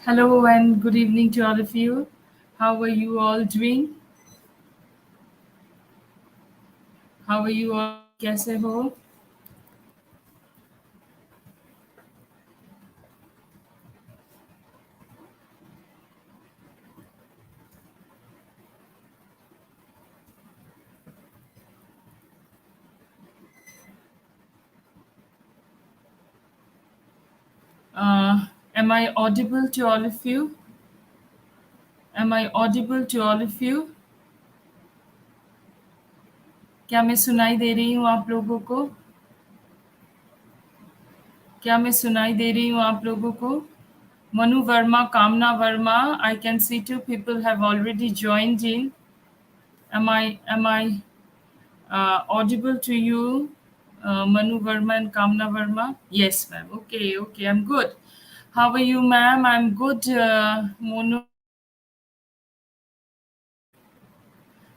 Hello and good evening to all of you. How are you all doing? How are you all? कैसे हो? Am I audible to all of you? Am I audible to all of you? क्या मैं सुनाई दे रही हूँ आप लोगों को? क्या मैं सुनाई दे रही हूँ आप लोगों को? Manu Verma, Kamna Verma, I can see two people have already joined in. Am I audible to you, Manu Verma and Kamna Verma? Yes, ma'am. Okay, okay, I'm good. How are you, ma'am? I'm good, Monu.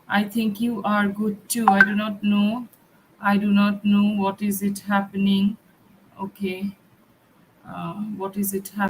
I think you are good too. I do not know. I do not know what is it happening. Okay, what is it happening?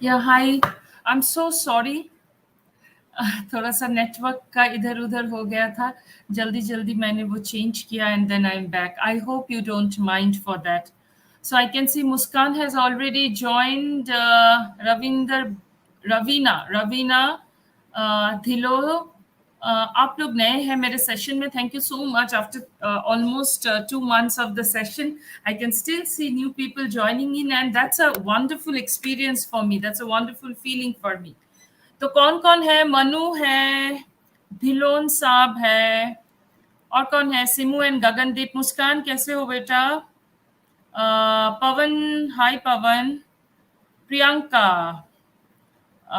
Yeah, hi. I'm so sorry. थोड़ा सा network का इधर उधर हो गया था. जल्दी जल्दी मैंने वो चेंज किया and then I am back. I hope you don't mind for that. So I can see Muskan has already joined. Ravina Dhilo. आप लोग नए हैं मेरे सेशन में. Thank you so much. After almost 2 months of the session, I can still see new people joining in, and that's a wonderful experience for me. That's a wonderful feeling for me. तो कौन कौन है? मनु है, धिलोन साहब है, और कौन है? सिमू एंड गगनदीप. मुस्कान कैसे हो बेटा? पवन, हाय पवन. प्रियंका, अ,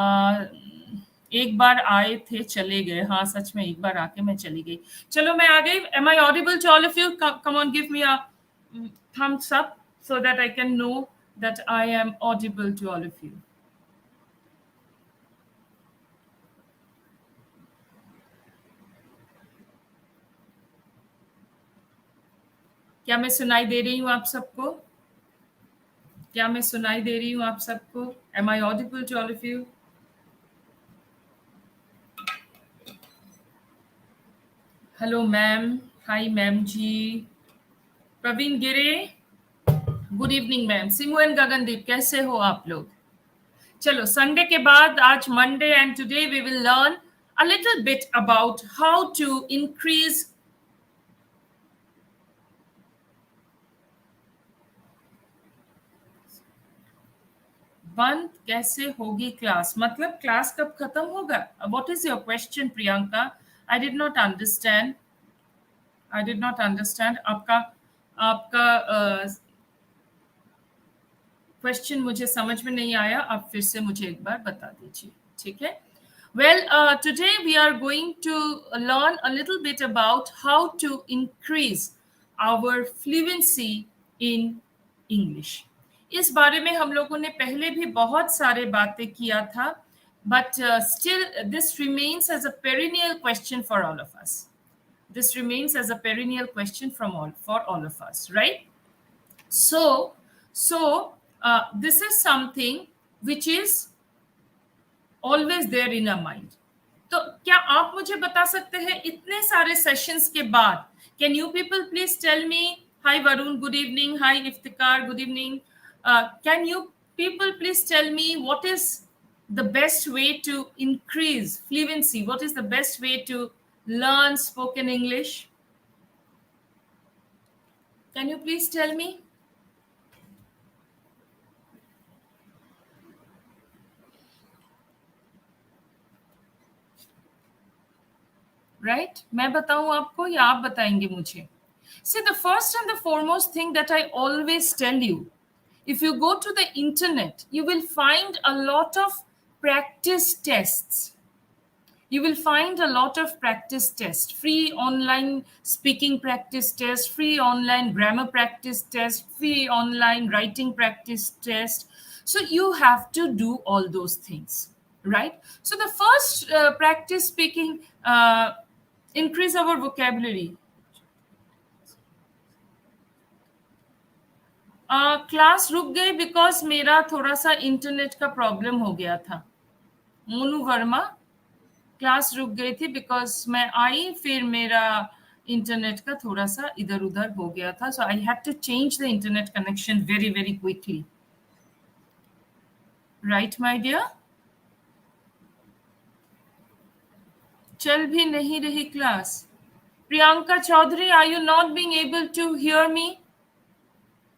एक बार आए थे चले गए. हाँ सच में एक बार आके मैं चली गई. चलो मैं आ गई. Am I audible to all of you? Come on, give me a thumbs up so that I can know that I am audible to all of you. क्या मैं सुनाई दे रही हूँ आप सबको? क्या मैं सुनाई दे रही हूँ आप सबको? Am I audible to all of you? Hello ma'am. Hi ma'am जी. Praveen Gire, good evening ma'am. Simu and Gagandeep, कैसे हो आप लोग? चलो, संडे के बाद आज Monday, and today we will learn a little bit about how to increase. बंद कैसे होगी क्लास? मतलब क्लास कब खत्म होगा? What is your question Priyanka? I did not understand. I did not understand आपका आपका क्वेश्चन मुझे समझ में नहीं आया. आप फिर से मुझे एक बार बता दीजिए. ठीक है. Well, today we are going to learn a little bit about how to increase our fluency in English. इस बारे में हम लोगों ने पहले भी बहुत सारे बातें किया था, but still this remains as a perennial question for all of us. This remains as a perennial question for all of us, right? So, this is something which is always there in our mind. तो क्या आप मुझे बता सकते हैं इतने सारे sessions के बाद, can you people please tell me? Hi Varun, good evening. Hi Iftikhar, good evening. Can you people please tell me what is the best way to increase fluency? What is the best way to learn spoken English? Can you please tell me? Right? मैं बताऊं आपको या आप बताएंगे मुझे? See, the first and the foremost thing that I always tell you, if you go to the internet, you will find a lot of practice tests. You will find a lot of practice tests, free online speaking practice tests, free online grammar practice tests, free online writing practice test. So you have to do all those things, right? So the first practice speaking, increase our vocabulary. Class रुक गई because मेरा थोड़ा सा internet का problem हो गया था. Monu Verma, class रुक गई थी बिकॉज मैं आई, फिर मेरा इंटरनेट का थोड़ा सा इधर उधर हो गया था. So I have to change the internet connection very very quickly. Right my dear? चल भी नहीं रही class. Priyanka Chaudhary, are you not being able to hear me?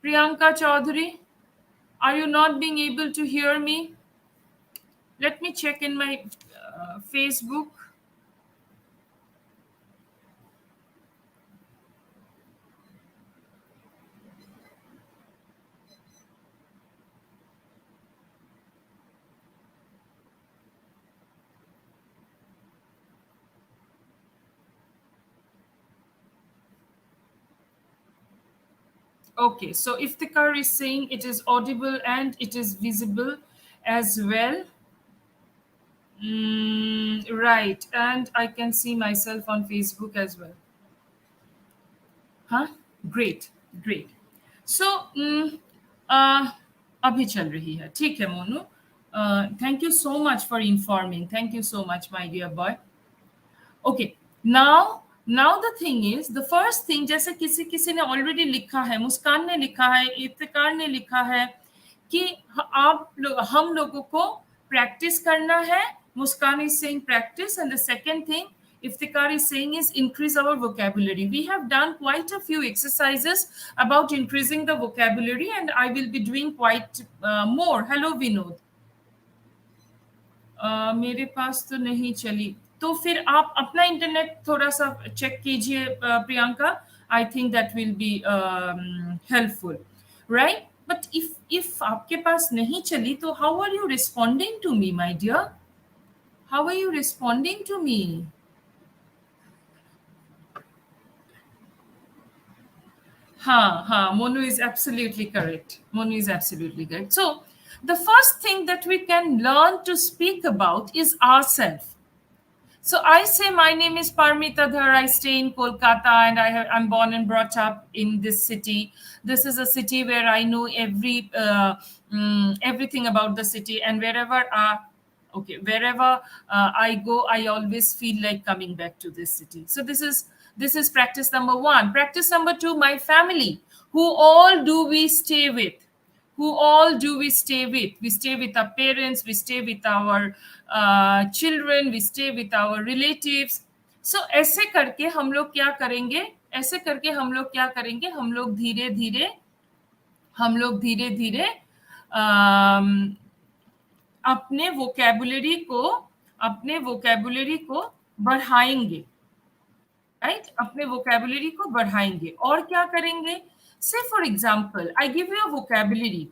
Priyanka Chaudhary, are you not being able to hear me? Let me check in my Facebook. Okay, so Iftikhar is saying it is audible and it is visible as well. Right, and I can see myself on Facebook as well. Huh? Great, great. So, अभी चल रही है. ठीक है Monu. Thank you so much for informing. Thank you so much, my dear boy. Okay, now the thing is, the first thing, जैसे किसी किसी ने ऑलरेडी लिखा है, मुस्कान ने लिखा है, इफ्तिकार ने लिखा है कि हम लोगों को प्रैक्टिस करना है. मुस्कान is saying practice, and the second thing Iftikhar is saying is increase our vocabulary. We have done quite a few exercises about increasing the vocabulary, and I will be doing quite more. Hello, Vinod. मेरे पास तो नहीं चली, तो फिर आप अपना internet थोड़ा सा चेक कीजिए, Priyanka. I think that will be helpful, right? But if आपके पास नहीं चली, तो how are you responding to me, my dear? How are you responding to me? हाँ, Monu is absolutely correct. Monu is absolutely correct. So, the first thing that we can learn to speak about is ourselves. So I say my name is Parmita Dhar. I stay in Kolkata, and I'm born and brought up in this city. This is a city where I know everything about the city, and wherever I go, I always feel like coming back to this city. So this is practice number one. Practice number two: my family. Who all do we stay with? Who all do we stay with? We stay with our parents, we stay with our children, we stay with our relatives. So ऐसे करके हम लोग क्या करेंगे? ऐसे करके हम लोग क्या करेंगे? हम लोग धीरे धीरे अपने वोकैबुलरी को बढ़ाएंगे, राइट? अपने वोकैबुलरी को बढ़ाएंगे. और क्या करेंगे? Say for example, I give you a vocabulary.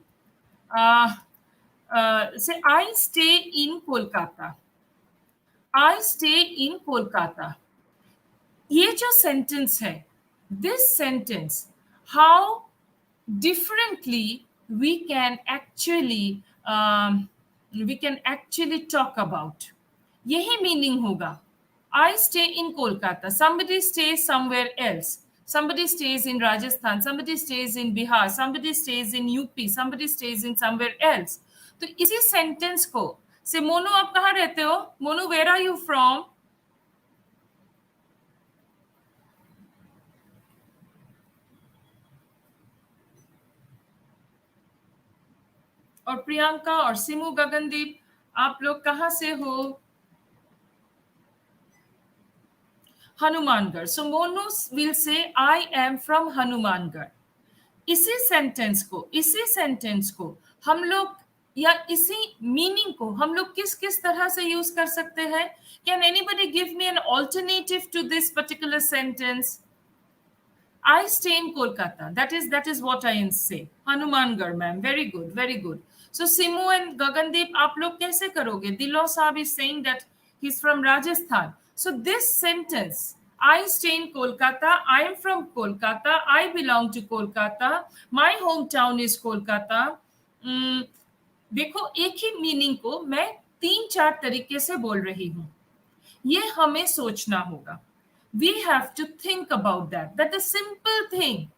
Say I stay in Kolkata. I stay in Kolkata. ये जो sentence है, this sentence, how differently we can actually talk about. यही meaning होगा. I stay in Kolkata. Somebody stays somewhere else. Somebody stays in Rajasthan. Somebody stays in Bihar. Somebody stays in UP. Somebody stays in somewhere else. तो इसी sentence को से मोनू आप कहाँ रहते हो? Monu, where are you from? और प्रियंका और सिमू, गगनदीप, आप लोग कहाँ से हो? Hanumangarh. So Monu will say, I am from Hanumangarh. इसी सेंटेंस को हम लोग या इसी मीनिंग को हम लोग किस किस तरह से यूज कर सकते हैं? Can anybody give me an alternative to this particular sentence? I stay in Kolkata. That is what I say. Hanumangarh, ma'am. Very good, very good. So Simu and Gagandeep, आप लोग कैसे करोगे? Dilo Saab is saying that he's from Rajasthan. So this sentence, I stay in Kolkata, I am from Kolkata, I belong to Kolkata, my hometown is Kolkata. देखो, एक ही meaning को मैं 3-4 तरीके से बोल रही हूं. ये हमें सोचना होगा. We have to think about that. That is a simple thing.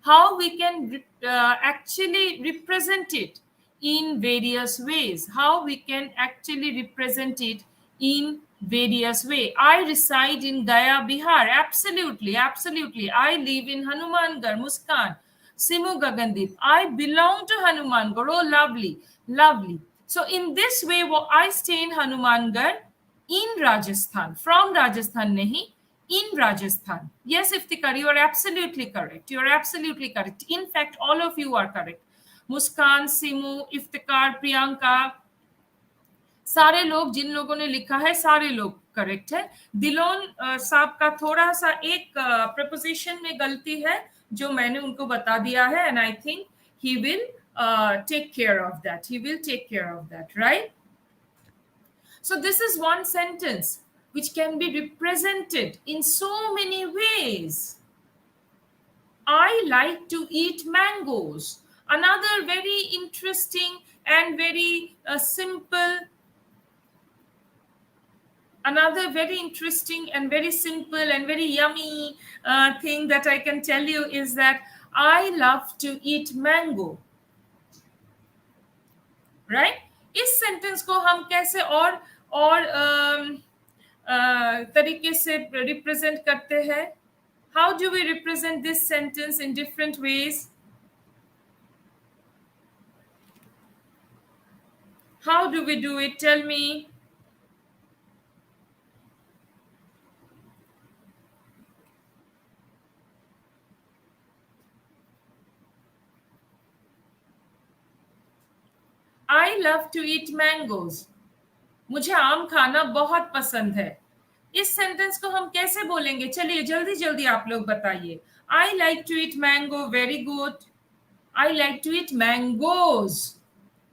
How we can actually represent it in various ways. How we can actually represent it in various ways. I reside in Gaya, Bihar. Absolutely, absolutely. I live in Hanumangarh, Muskan. Simu, Gagandeep. I belong to Hanumangarh. Oh, lovely, lovely. So in this way, I stay in Hanumangarh in Rajasthan. From Rajasthan nahi, in Rajasthan. Yes, Iftikhar, you are absolutely correct. You are absolutely correct. In fact, all of you are correct. Muskan, Simu, Iftikhar, Priyanka, सारे लोग, जिन लोगों ने लिखा है, सारे लोग correct है. दिलोन साहब का थोड़ा सा एक प्रपोजिशन में गलती है जो मैंने उनको बता दिया है, and I think he will take care of that. He will take care of that, right? So this is one sentence which can be represented in so many ways. I like to eat mangoes. Another very interesting and very simple and very yummy thing that I can tell you is that I love to eat mango. Right? इस sentence इसको हम कैसे और तरीके से represent करते हैं? How do we represent this sentence in different ways? How do we do it? Tell me. I love to eat mangoes. मुझे आम खाना बहुत पसंद है. इस सेंटेंस को हम कैसे बोलेंगे? चलिए जल्दी जल्दी आप लोग बताइए. I like to eat mango. Very good. I like to eat mangoes.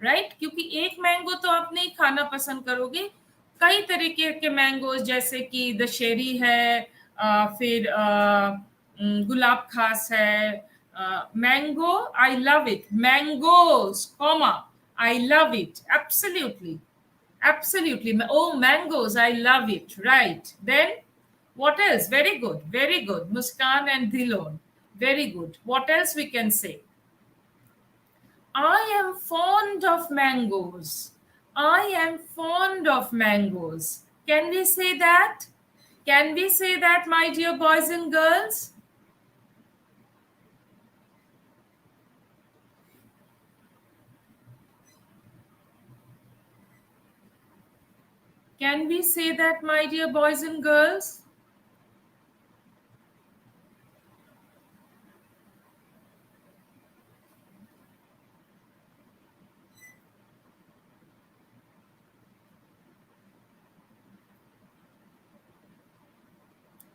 Right? क्योंकि एक मैंगो तो आप नहीं खाना पसंद करोगे. कई तरीके के मैंगोज जैसे कि दशहरी है, फिर गुलाब खास है. Mango, I love it. Mangoes, comma, I love it. Absolutely. Absolutely. Oh, mangoes. I love it. Right. Then what else? Very good. Very good. Muskan and Dhilon. Very good. What else we can say? I am fond of mangoes. I am fond of mangoes. Can we say that? Can we say that, my dear boys and girls? Can we say that, my dear boys and girls?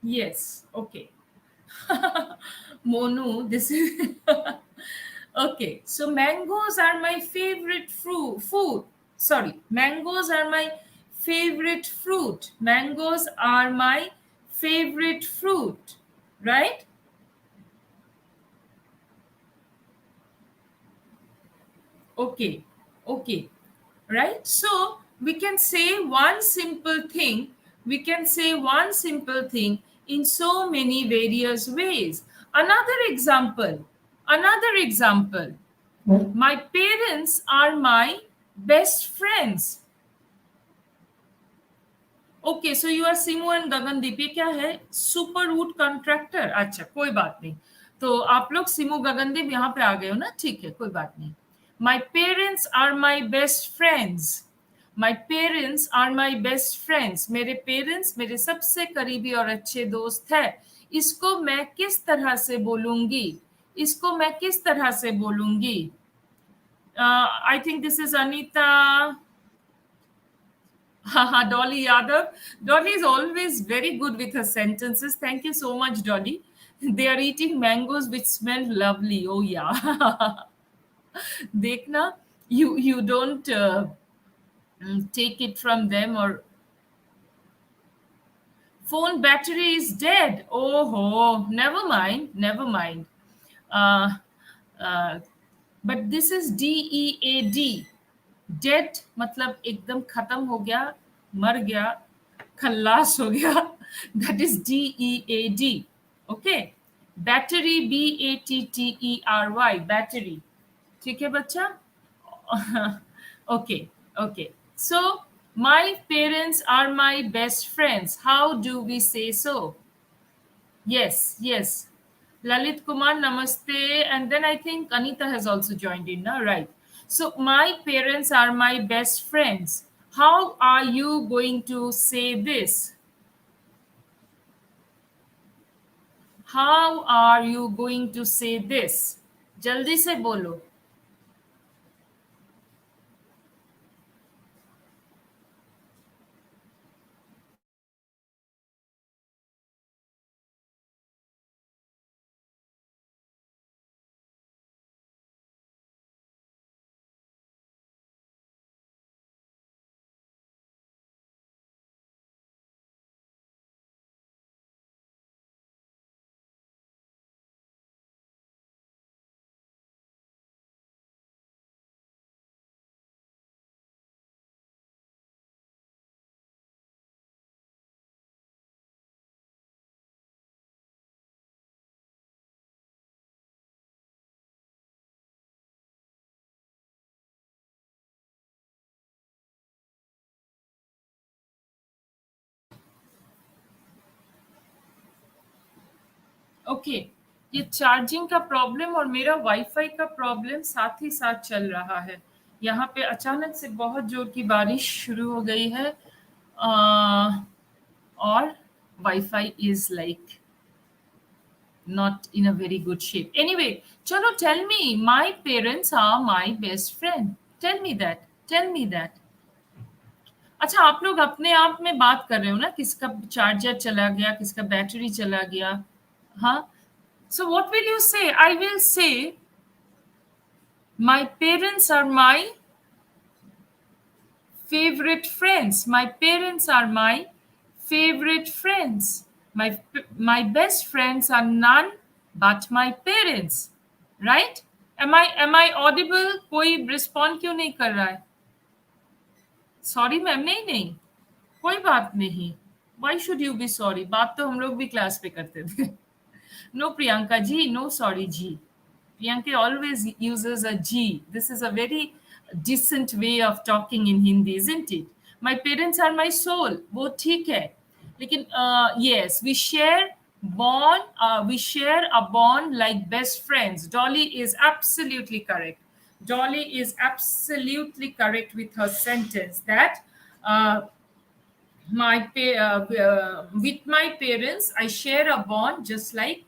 Yes. Okay. Monu, this is okay. So mangoes are my favorite fruit. Food. Sorry, mangoes are my favorite fruit. Mangoes are my favorite fruit. Right? Okay. Okay. Right? So we can say one simple thing. We can say one simple thing in so many various ways. Another example. Another example. My parents are my best friends. Okay, so you are Simu and Gagandeep. ये क्या है? Super route contractor. अच्छा, कोई बात नहीं. तो आप लोग सिमू गगनदीप यहाँ पे आ गए हो ना? ठीक है, कोई बात नहीं. My parents are my best friends. My parents are my best friends. मेरे पेरेंट्स मेरे सबसे करीबी और अच्छे दोस्त है. इसको मैं किस तरह से बोलूंगी? इसको मैं किस तरह से बोलूंगी? I think this is Anita. Haha, Dolly Yadav. Dolly is always very good with her sentences. Thank you so much, Dolly. They are eating mangoes which smell lovely. Oh yeah. Dekhna, you don't take it from them. Or phone battery is dead. Oh, never mind, never mind. Uh, uh, but this is DEAD. Dead मतलब एकदम खत्म हो गया, मर गया, खल्लास हो गया. That is DEAD. Okay. Battery, BATTERY. Battery. ठीक है बच्चा? Okay. Okay. So my parents are my best friends. How do we say so? Yes, yes. Lalit Kumar, namaste. And then I think Anita has also joined in now, right? So, my parents are my best friends. How are you going to say this? How are you going to say this? जल्दी से बोलो. Okay, ये charging का problem और मेरा wifi का problem साथ ही साथ चल रहा है। यहाँ पे अचानक से बहुत जोर की बारिश शुरू हो गई है, और wifi is like not in a very good shape. Anyway, chalo, tell me, my parents are my best friend. Tell me that. Tell me that. अच्छा, आप लोग अपने आप में बात कर रहे हो ना, किसका चार्जर चला गया, किसका बैटरी चला गया। हाँ, so what will you say? I will say my parents are my favorite friends. My parents are my favorite friends. My best friends are none but my parents. Right? Am I audible? कोई respond क्यों नहीं कर रहा है? Sorry ma'am, नहीं नहीं, कोई बात नहीं। Why should you be sorry? बात तो हम लोग भी क्लास पे करते थे। No, Priyanka ji, no, sorry ji. Priyanka always uses a G. This is a very decent way of talking in Hindi, isn't it? My parents are my soul. वो ठीक है, लेकिन yes, we share a bond like best friends. Dolly is absolutely correct. Dolly is absolutely correct with her sentence that uh, with my parents I share a bond just like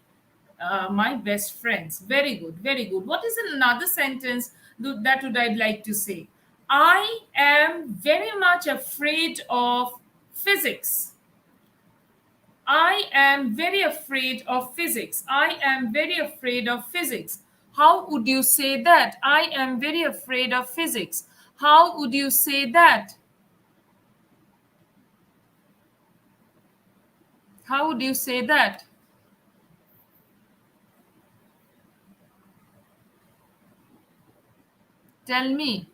my best friends. Very good, very good. What is another sentence that would I like to say? I am very much afraid of physics. I am very afraid of physics. I am very afraid of physics. How would you say that? I am very afraid of physics. How would you say that? How would you say that? Tell me.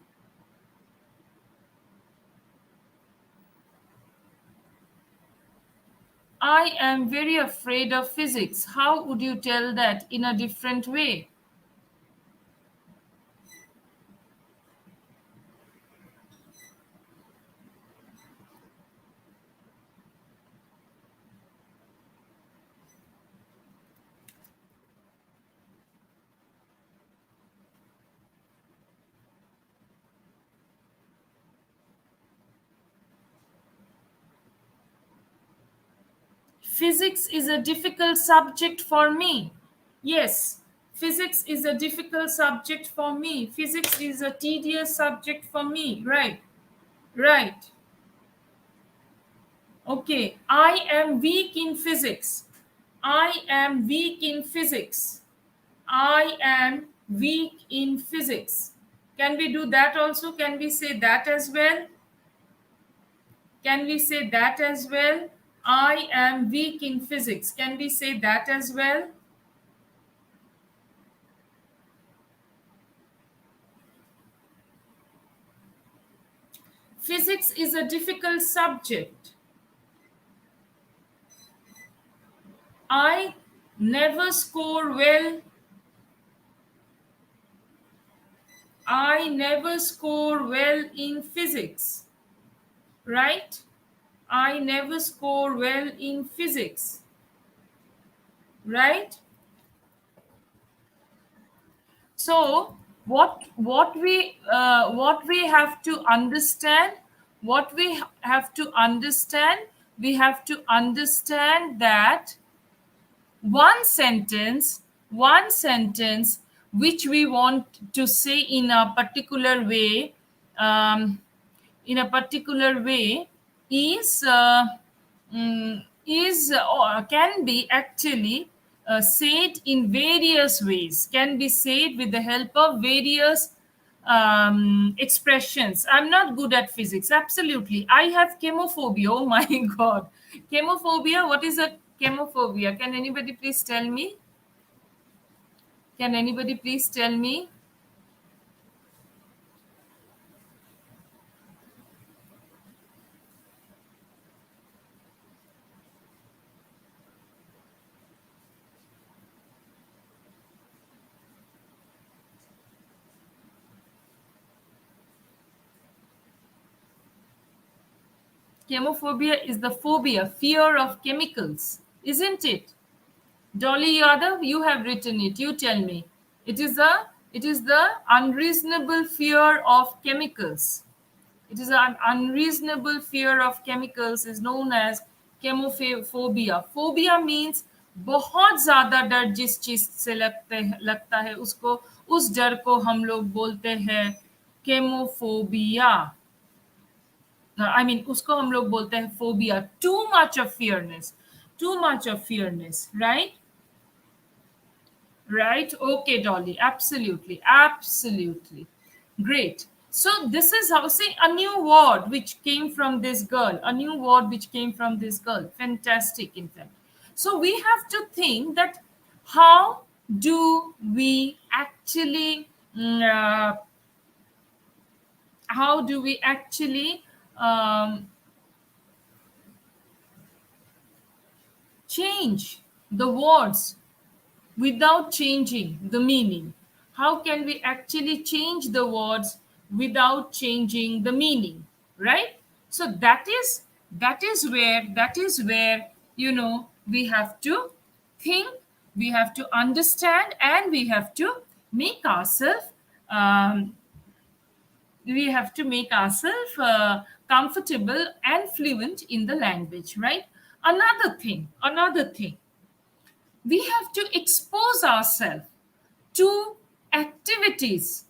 I am very afraid of physics. How would you tell that in a different way? Physics is a difficult subject for me. Yes, physics is a difficult subject for me. Physics is a tedious subject for me. Right, right. Okay, I am weak in physics. I am weak in physics. I am weak in physics. Can we do that also? Can we say that as well? Can we say that as well? I am weak in physics. Can we say that as well? Physics is a difficult subject. I never score well. I never score well in physics. Right? I never score well in physics. Right? So what we have to understand, what we have to understand, we have to understand that one sentence which we want to say in a particular way, um, in a particular way is or can be actually said in various ways, can be said with the help of various expressions. I'm not good at physics, absolutely. I have chemophobia. Oh my god, chemophobia. What is a chemophobia? Can anybody please tell me? Can anybody please tell me? Chemophobia is the phobia, fear of chemicals, isn't it? Dolly Yadav, you have written it. You tell me. It is the unreasonable fear of chemicals. It is an unreasonable fear of chemicals is known as chemophobia. Phobia means बहुत ज्यादा डर जिस चीज से लगता है उसको, उस डर को हम लोग बोलते हैं केमोफोबिया। आई मीन उसको हम लोग बोलते हैं phobia. Too much of fearness, too much of fearness, right? Right? Okay, Dolly. Absolutely. Absolutely. Great. So this is how, say, a new word which came from this girl, a new word which came from this girl. Fantastic, in fact. So we have to think that how do we actually, how do we actually change the words without changing the meaning? How can we actually change the words without changing the meaning, right? So that is where we have to think, we have to understand, and we have to make ourselves comfortable and fluent in the language, right? Another thing, we have to expose ourselves to activities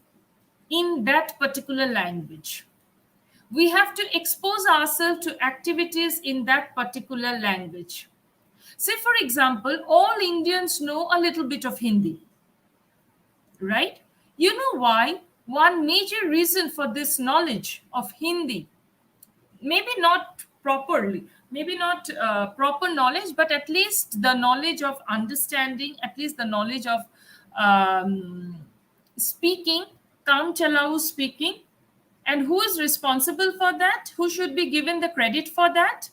in that particular language. We have to expose ourselves to activities in that particular language. Say, for example, all Indians know a little bit of Hindi, right? You know why? One major reason for this knowledge of Hindi, maybe not properly, maybe not proper knowledge, but at least the knowledge of understanding, at least the knowledge of um, speaking, kam chalau speaking. And who is responsible for that? Who should be given the credit for that?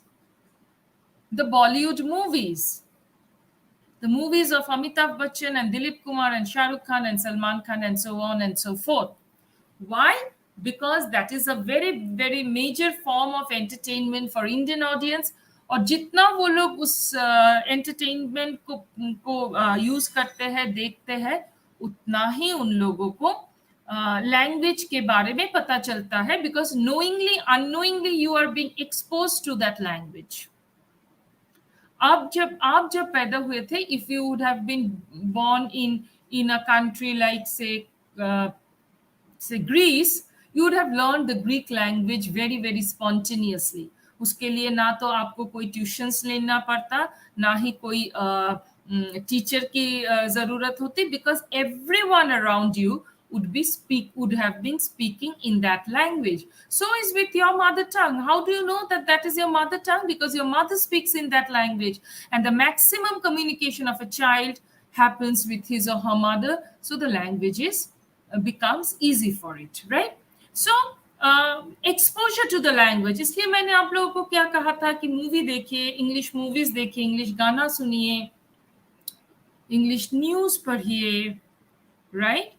The Bollywood movies, the movies of Amitabh Bachchan and Dilip Kumar and Shah Rukh Khan and Salman Khan and so on and so forth. Why? Because that is a very very major form of entertainment for Indian audience. और जितना वो लोग उस entertainment को use करते हैं, देखते हैं, उतना ही उन लोगों को लैंग्वेज के बारे में पता चलता है, because knowingly unknowingly you are being expose to that language. आप जब पैदा हुए थे, if you would have been born in a country like say Greece, you would have learned the Greek language very very spontaneously. उसके लिए ना तो आपको कोई ट्यूशंस लेना पड़ता, ना ही कोई टीचर की जरूरत होती, because everyone around you would have been speaking in that language. So is with your mother tongue. How do you know that that is your mother tongue? Because your mother speaks in that language, and the maximum communication of a child happens with his or her mother, so the language becomes easy for it, right? So exposure to the language. इसलिए मैंने आप लोगों को क्या कहा था कि movie देखिए, इंग्लिश मूवीज देखिए, इंग्लिश गाना सुनिए, इंग्लिश न्यूज पढ़िए, राइट?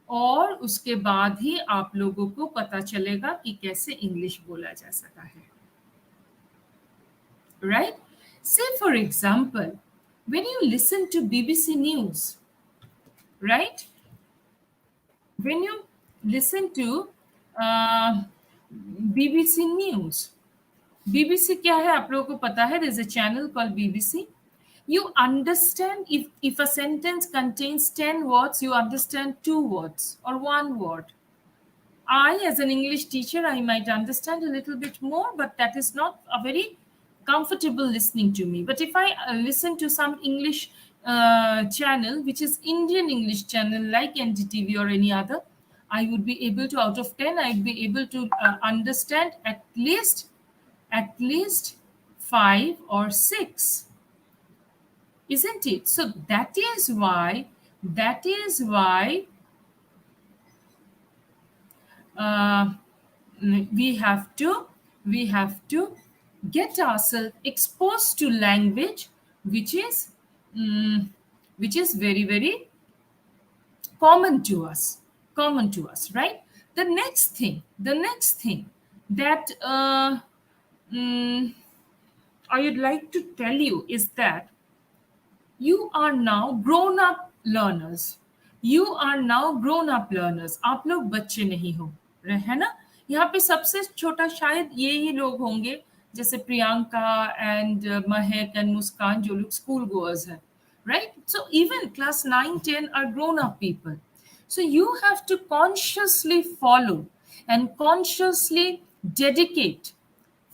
और उसके बाद ही आप लोगों को पता चलेगा कि कैसे इंग्लिश बोला जा सकता है, राइट? से for example, when you listen to BBC News, right? When you listen to BBC News, BBC क्या है आप लोगों को पता है? There is a channel called BBC. You understand, if a sentence contains 10 words, you understand 2 words or 1 word. I, as an English teacher, I might understand a little bit more, but that is not a very comfortable listening to me. But if I listen to some English channel, which is Indian English channel like NDTV or any other, I would be able to, out of 10, I'd be able to understand at least 5 or 6. Isn't it? So that is why we have to get ourselves exposed to language which is very very common to us, right? The next thing that I would like to tell you is that You are now grown up learners. You are now grown up learners. आप लोग बच्चे नहीं हो रहे, है ना? यहाँ पे सबसे छोटा शायद ये ही लोग होंगे, जैसे प्रियंका एंड महक एंड मुस्कान, जो लोग स्कूल गोअर्स हैं, right? So even class 9, 10 are grown up people. So you have to consciously follow and consciously dedicate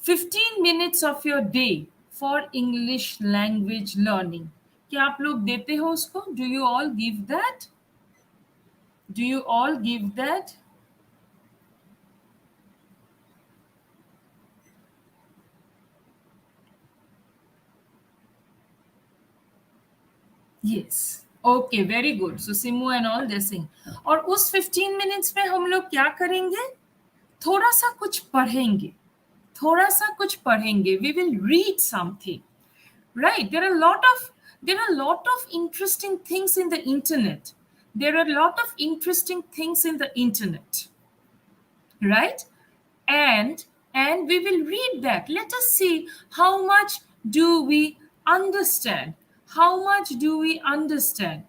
15 minutes of your day for English language learning. क्या आप लोग देते हो उसको? Do you all give that? Do you all give that? Yes. Okay, very good. So Simu and all they're saying. और उस 15 minutes में हम लोग क्या करेंगे? थोड़ा सा कुछ पढ़ेंगे. थोड़ा सा कुछ पढ़ेंगे. We will read something. Right? There are a lot of interesting things in the internet. There are a lot of interesting things in the internet. Right? And we will read that. Let us see how much do we understand. How much do we understand?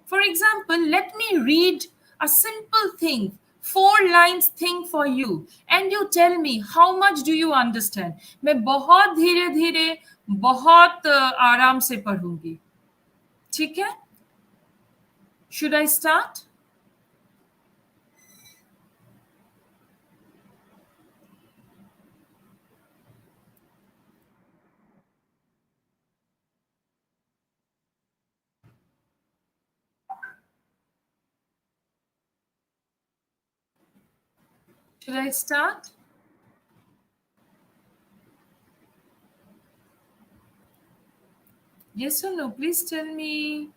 For example, let me read a simple thing, 4 lines thing for you, and you tell me how much do you understand. मैं बहुत धीरे धीरे बहुत आराम से पढ़ूंगी, ठीक है? Should I start? Should I start? Yes or no? Please tell me.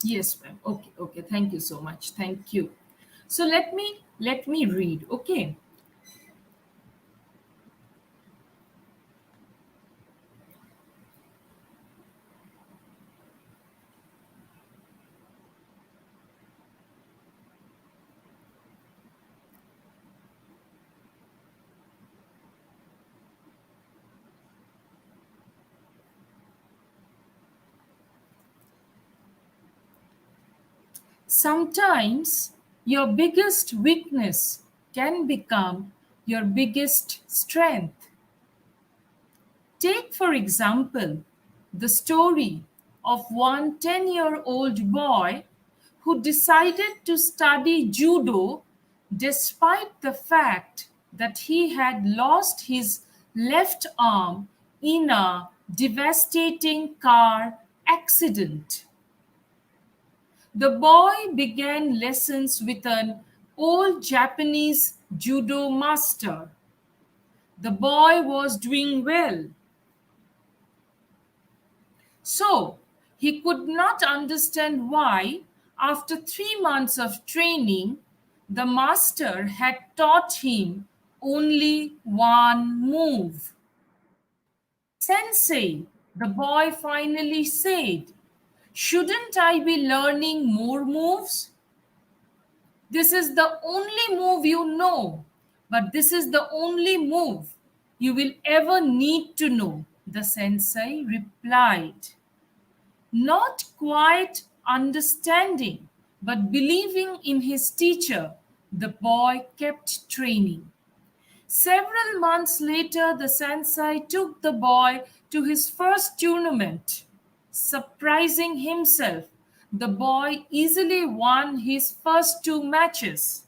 Yes, ma'am. Okay, okay. Thank you so much. Thank you. So let me read. Okay. Sometimes your biggest weakness can become your biggest strength. Take, for example, the story of one 10-year-old boy who decided to study judo despite the fact that he had lost his left arm in a devastating car accident. The boy began lessons with an old Japanese judo master. The boy was doing well. So, he could not understand why, after 3 months of training, the master had taught him only one move. Sensei, the boy finally said, shouldn't I be learning more moves? This is the only move you know, but this is the only move you will ever need to know, the sensei replied. Not quite understanding, but believing in his teacher, the boy kept training. Several months later, the sensei took the boy to his first tournament. Surprising himself, the boy easily won his first 2 matches.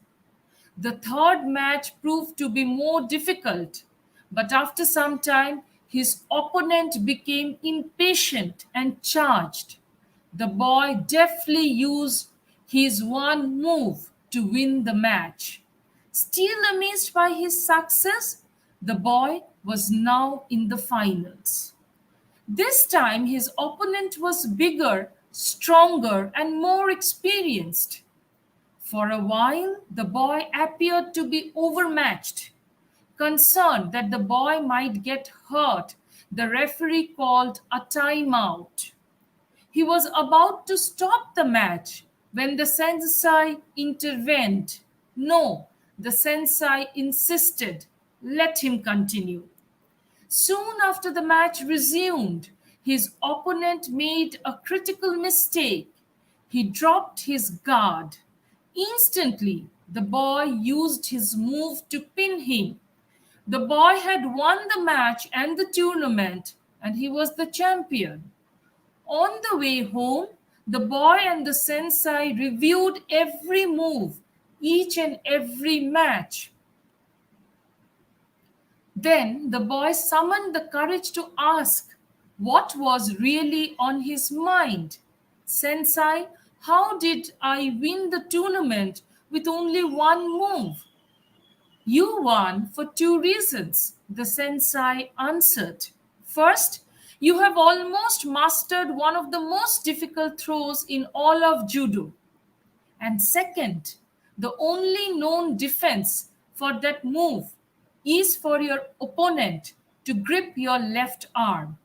The third match proved to be more difficult, but after some time, his opponent became impatient and charged. The boy deftly used his one move to win the match. Still amazed by his success, the boy was now in the finals. This time, his opponent was bigger, stronger, and more experienced. For a while, the boy appeared to be overmatched. Concerned that the boy might get hurt, the referee called a timeout. He was about to stop the match when the sensei intervened. No, the sensei insisted. Let him continue. Soon after the match resumed, his opponent made a critical mistake. He dropped his guard. Instantly, the boy used his move to pin him. The boy had won the match and the tournament, and he was the champion. On the way home, the boy and the sensei reviewed every move, each and every match. Then the boy summoned the courage to ask what was really on his mind. Sensei, how did I win the tournament with only one move? You won for two reasons, the sensei answered. First, you have almost mastered one of the most difficult throws in all of judo. And second, the only known defense for that move is for your opponent to grip your left arm.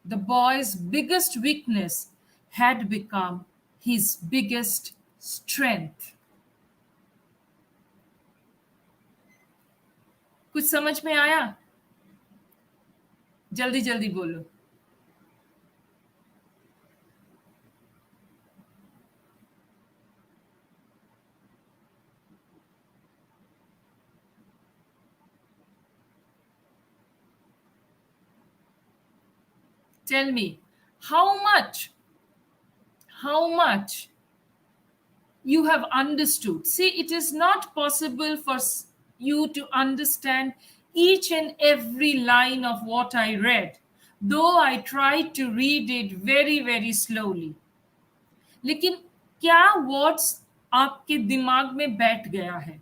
The boy's biggest weakness had become his biggest strength. कुछ समझ में आया? जल्दी जल्दी बोलो. Tell me, how much you have understood. See, it is not possible for you to understand each and every line of what I read, though I tried to read it very, very slowly. लेकिन क्या words आपके दिमाग में बैठ गया है?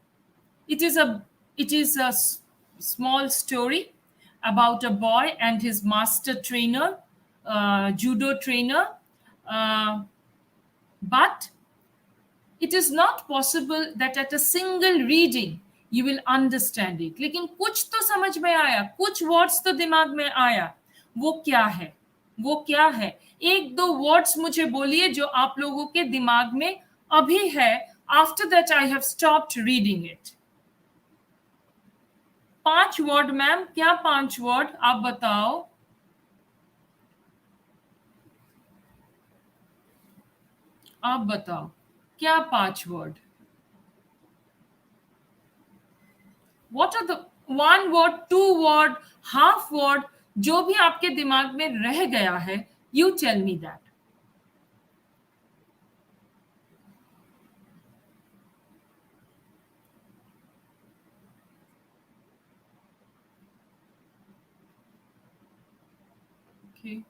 It is a small story about a boy and his master trainer, judo trainer, but it is not possible that at a single reading you will understand it. लेकिन कुछ तो समझ में आया, कुछ वर्ड्स तो दिमाग में आया. वो क्या है? वो क्या है? एक दो वर्ड्स मुझे बोलिए जो आप लोगों के दिमाग में अभी है. After that I have stopped reading it. 5 word ma'am. क्या 5 वर्ड? आप बताओ. आप बताओ क्या 5 word? What are the 1 word, 2 word, half word, जो भी आपके दिमाग में रह गया है, you tell me that. Okay.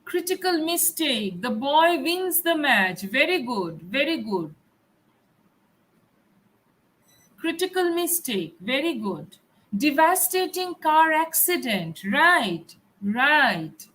Critical mistake. The boy wins the match. Very good. Very good. Critical mistake. Very good. Devastating car accident. Right. Right.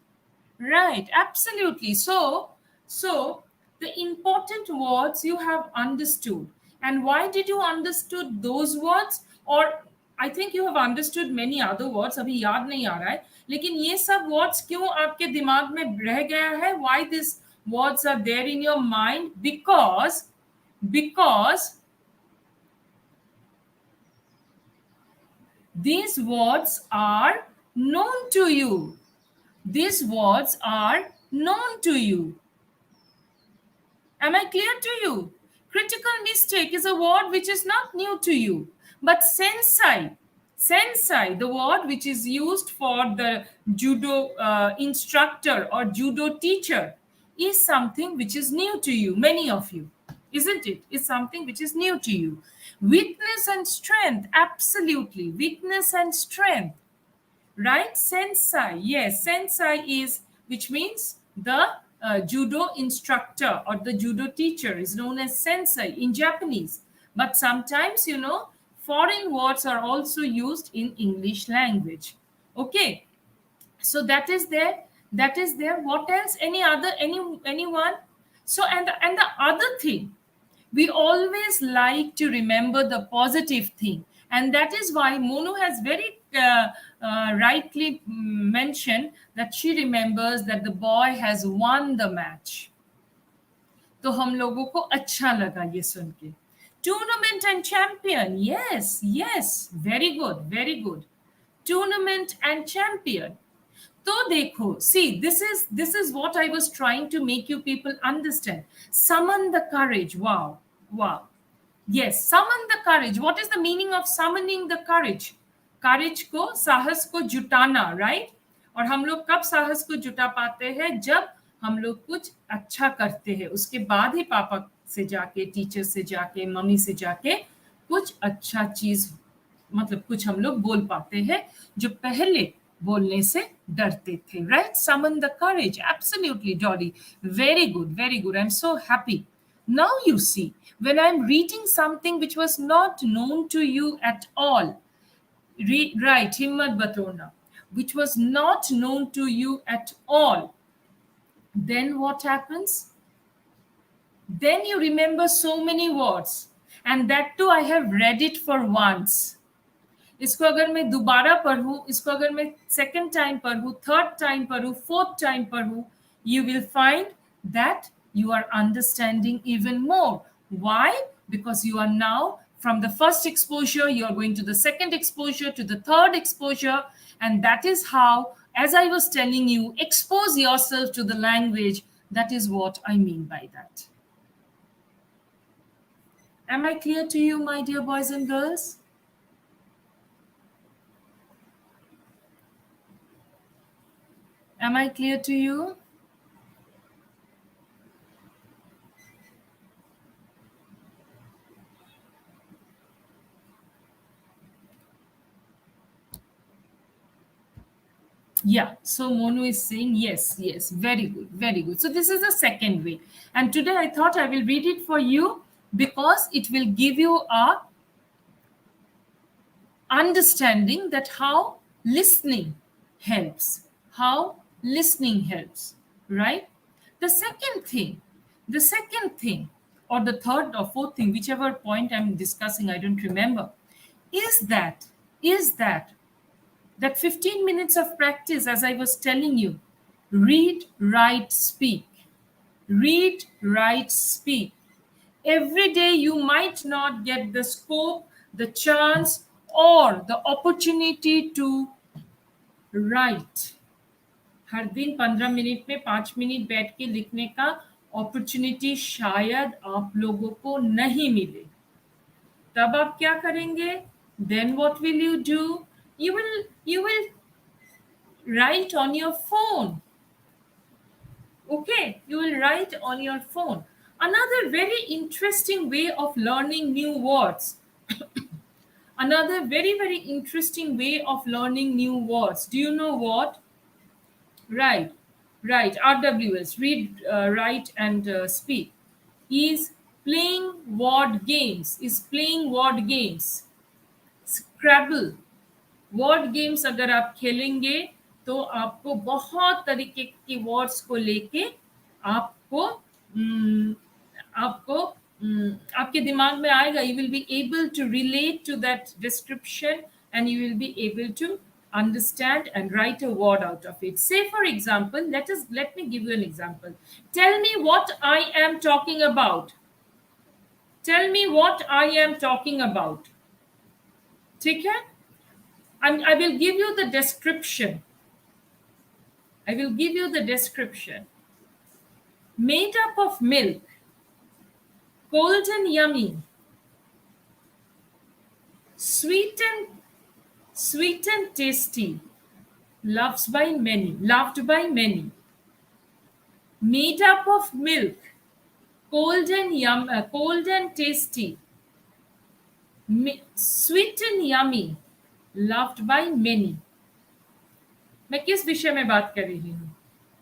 Right. Absolutely. So the important words you have understood. And why did you understood those words? Or I think you have understood many other words. अभी याद नहीं आ रहा है. लेकिन ये सब words क्यों आपके दिमाग में रह गया है? Why these words are there in your mind? Because these words are known to you. These words are known to you. Am I clear to you? Critical mistake is a word which is not new to you. But sensei, the word which is used for the judo instructor or judo teacher, is something which is new to you, many of you. Isn't it? It's something which is new to you. Weakness and strength, absolutely. Weakness and strength. Right? Sensei. Yes, sensei is, which means the judo instructor or the judo teacher is known as sensei in Japanese. But sometimes, foreign words are also used in English language. Okay, so that is there, that is there. What else? Any other, anyone? So, and the other thing, we always like to remember the positive thing, and that is why Monu has very rightly mentioned that she remembers that the boy has won the match. तो हम लोगों को अच्छा लगा ये सुन के. Tournament and champion, yes yes, very good very good. Tournament and champion. तो देखो, see, this is what I was trying to make you people understand. Summon the courage. Wow, wow. Yes, summon the courage. What is the meaning of summoning the courage? Courage को, साहस को जुटाना, right? और हम लोग कब साहस को जुटा पाते हैं? जब हम लोग कुछ अच्छा करते हैं, उसके बाद ही पापा से जाके, टीचर से जाके, मम्मी से जाके कुछ अच्छा चीज, मतलब कुछ हम लोग बोल पाते हैं जो पहले बोलने से डरते थे, right? Summon the courage. Absolutely, Dolly. Very good, very good. I'm so happy. Now you see, when I'm reading something which was not known to you at all, right, Himmat Batona, which was not known to you at all, then what happens? Then you remember so many words. And that too, I have read it for once. इसको अगर मैं दोबारा पढ़ूं, इसको अगर मैं second time पढ़ूं, third time पढ़ूं, फोर्थ टाइम पढ़ूं, you will find that you are understanding even more. Why? Because you are now, from the first exposure, you are going to the second exposure, to the third exposure, and that is how, as I was telling you, expose yourself to the language. That is what I mean by that. Am I clear to you, my dear boys and girls? Am I clear to you? Yeah, so Monu is saying yes, yes, very good, very good. So this is the second way. And today I thought I will read it for you because it will give you a understanding that how listening helps, how listening helps, right? The second thing, or the third or fourth thing, whichever point I'm discussing, I don't remember, is that 15 minutes of practice, as I was telling you, read, write, speak. Read, write, speak. Every day you might not get the scope, the chance, or the opportunity to write. हर दिन 15 minute में 5 minute बैठ के लिखने का opportunity शायद आप लोगों को नहीं मिले. तब आप क्या करेंगे? Then what will you do? You will write on your phone. Okay, you will write on your phone. Another very interesting way of learning new words. Another very, very interesting way of learning new words. Do you know what? Right, right. RWS, read, write, and speak. Is playing word games. Is playing word games. Scrabble. Word games अगर आप खेलेंगे तो आपको बहुत तरीके की words को लेके आपको आपको आपके दिमाग में आएगा. You will be able to relate to that description and you will be able to understand and write a word out of it. Say for example, let me give you an example. Tell me what I am talking about. Tell me what I am talking about. ठीक है? And I will give you the description. I will give you the description. Made up of milk, cold and yummy, sweet and tasty, loved by many. Made up of milk, cold and tasty, sweet and yummy, loved by many. मैं किस विषय में बात कर रही हूँ?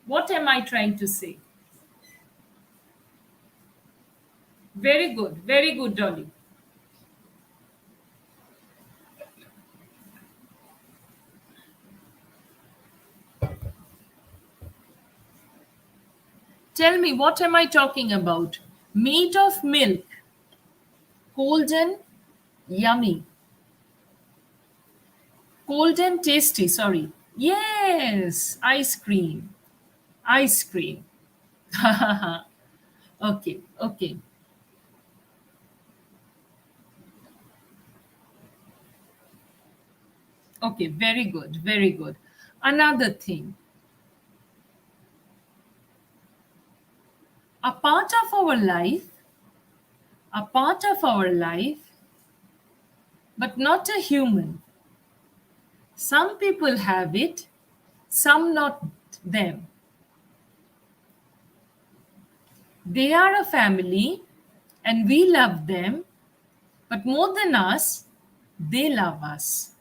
What am I trying to say? Very good, Dolly. Tell me, what am I talking about? Made of milk, cold and yummy, cold and tasty, sorry. Yes, ice cream, ice cream. Okay, okay, okay, very good, very good. Another thing, a part of our life, a part of our life, but not a human. Some people have it, some not them. They are a family and we love them, but more than us, they love us.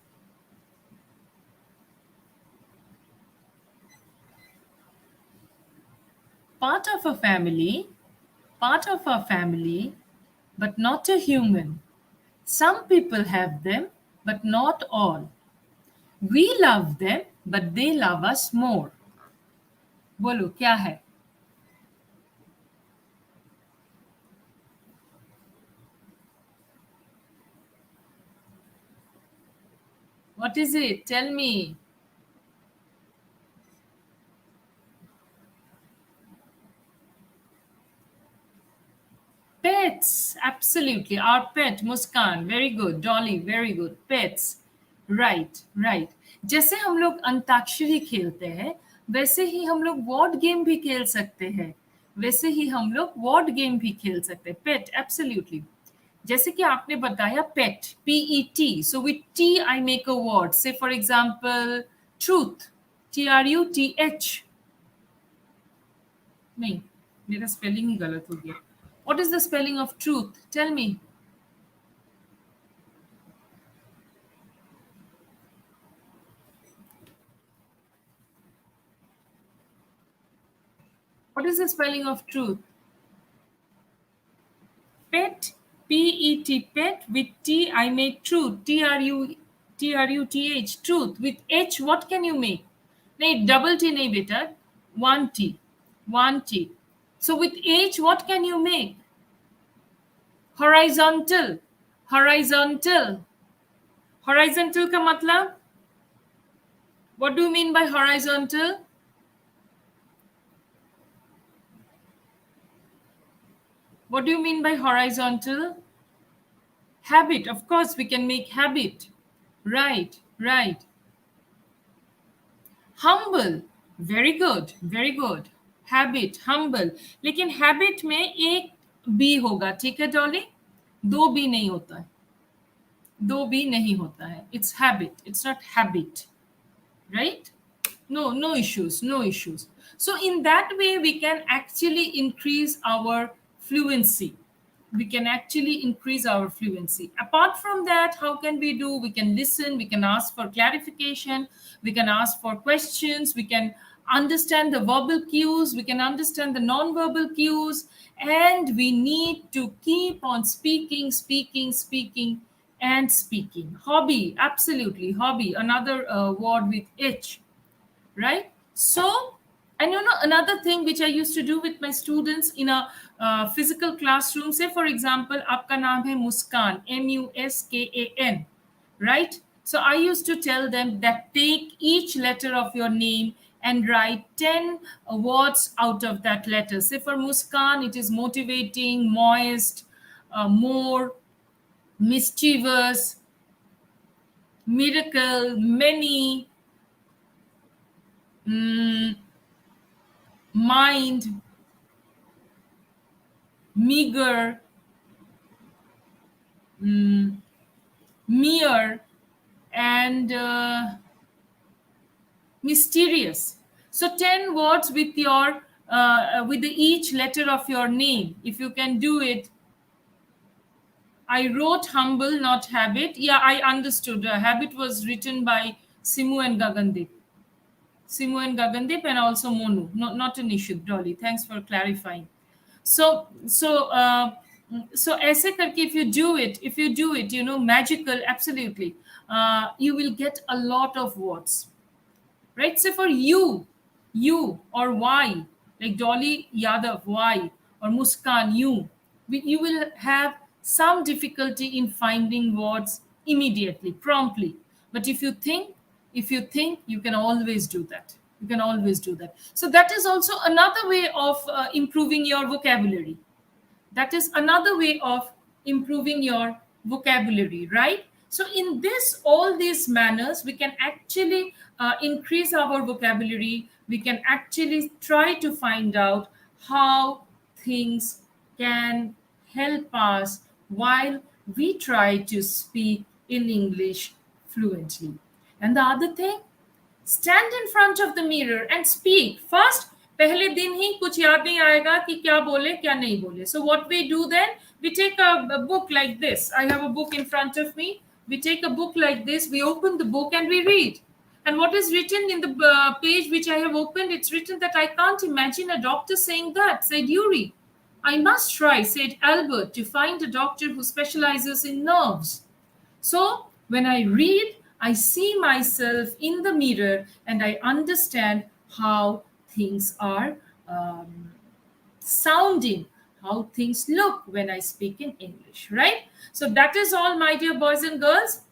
Part of a family, part of our family, but not a human. Some people have them, but not all. We love them, but they love us more. बोलो क्या है? What is it? Tell me. Pets, absolutely. Our pet, Muskan, very good. Dolly, very good. Pets, right, right. जैसे हम लोग अंताक्षरी खेलते हैं, वैसे ही हम लोग वर्ड गेम भी खेल सकते हैं, वैसे ही हम लोग वर्ड गेम भी खेल सकते हैं. पेट, एब्सोल्युटली. जैसे कि आपने बताया पेट, PET. So with T I make a word. Say for example, truth, TRUTH. नहीं, मेरा स्पेलिंग ही गलत हो गया. What is the spelling of truth? Tell me. What is the spelling of truth? Pet, PET, pet. With T, I make truth. TRUTH, truth. With H, what can you make? नहीं, double T नहीं बेटा. One T. One T. So with H, what can you make? Horizontal. Horizontal. Horizontal का मतलब? What do you mean by horizontal? What do you mean by horizontal? Habit. Of course, we can make habit. Right, right. Humble. Very good, very good. Habit, humble. लेकिन habit में एक B होगा, ठीक है डॉली? दो B नहीं होता है. दो बी नहीं होता है. It's habit. It's not habit. Right? No, no issues, no issues. So in that way, we can actually increase our fluency. We can actually increase our fluency. Apart from that, how can we do? We can listen, we can ask for clarification, we can ask for questions, we can understand the verbal cues, we can understand the non-verbal cues, and we need to keep on speaking, speaking, speaking, and speaking. Hobby, absolutely, hobby, another word with H, right? So, and you know, another thing which I used to do with my students in a physical classroom, say for example, आपका नाम है मुस्कान, MUSKAN, right? So I used to tell them that take each letter of your name and write 10 words out of that letter. Say for Muskan, it is motivating, moist, more, mischievous, miracle, many, mm, mind, meager, mere, and mysterious. So 10 words with your with the each letter of your name. If you can do it. I wrote humble, not habit. Yeah, I understood. Habit was written by Simu and Gagandip. Simu and Gagandip and also Monu. Not an issue, Dolly. Thanks for clarifying. So ऐसे करके if you do it, you know, magical, absolutely, you will get a lot of words, right? So for you or why, like Dolly Yadav, Y, or Muskan, you will have some difficulty in finding words immediately, promptly. But if you think, you can always do that. You can always do that. So that is also another way of improving your vocabulary. That is another way of improving your vocabulary, right? So in this, all these manners, we can actually increase our vocabulary. We can actually try to find out how things can help us while we try to speak in English fluently. And the other thing, stand in front of the mirror and speak first. पहले दिन ही कुछ याद नहीं आएगा कि क्या बोले क्या नहीं बोले. So what we do then, we take a book like this. I have a book in front of me. We take a book like this, we open the book and we read. And what is written in the page which I have opened, it's written that I can't imagine a doctor saying that, said Yuri. I must try, said Albert, to find a doctor who specializes in nerves. So when I read, I see myself in the mirror and I understand how things are sounding, how things look when I speak in English, right? So that is all, my dear boys and girls,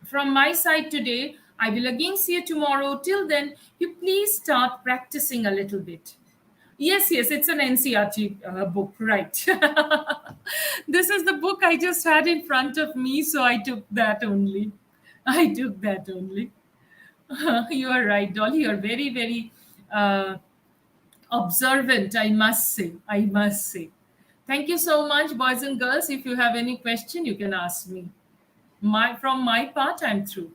from my side today. I will again see you tomorrow. Till then, you please start practicing a little bit. Yes, it's an NCRT book, right? This is the book I just had in front of me, so I took that only. I took that only. You are right, Dolly. You're very, very observant, I must say. I must say. Thank you so much, boys and girls. If you have any question, you can ask me. From my part, I'm through.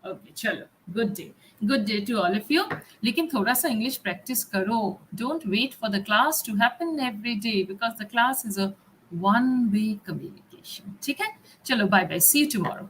Okay, chalo. Good day to all of you. लेकिन थोड़ा सा English practice करो. Don't wait for the class to happen every day, because the class is a one-way communication. ठीक है? चलो, bye bye. See you tomorrow.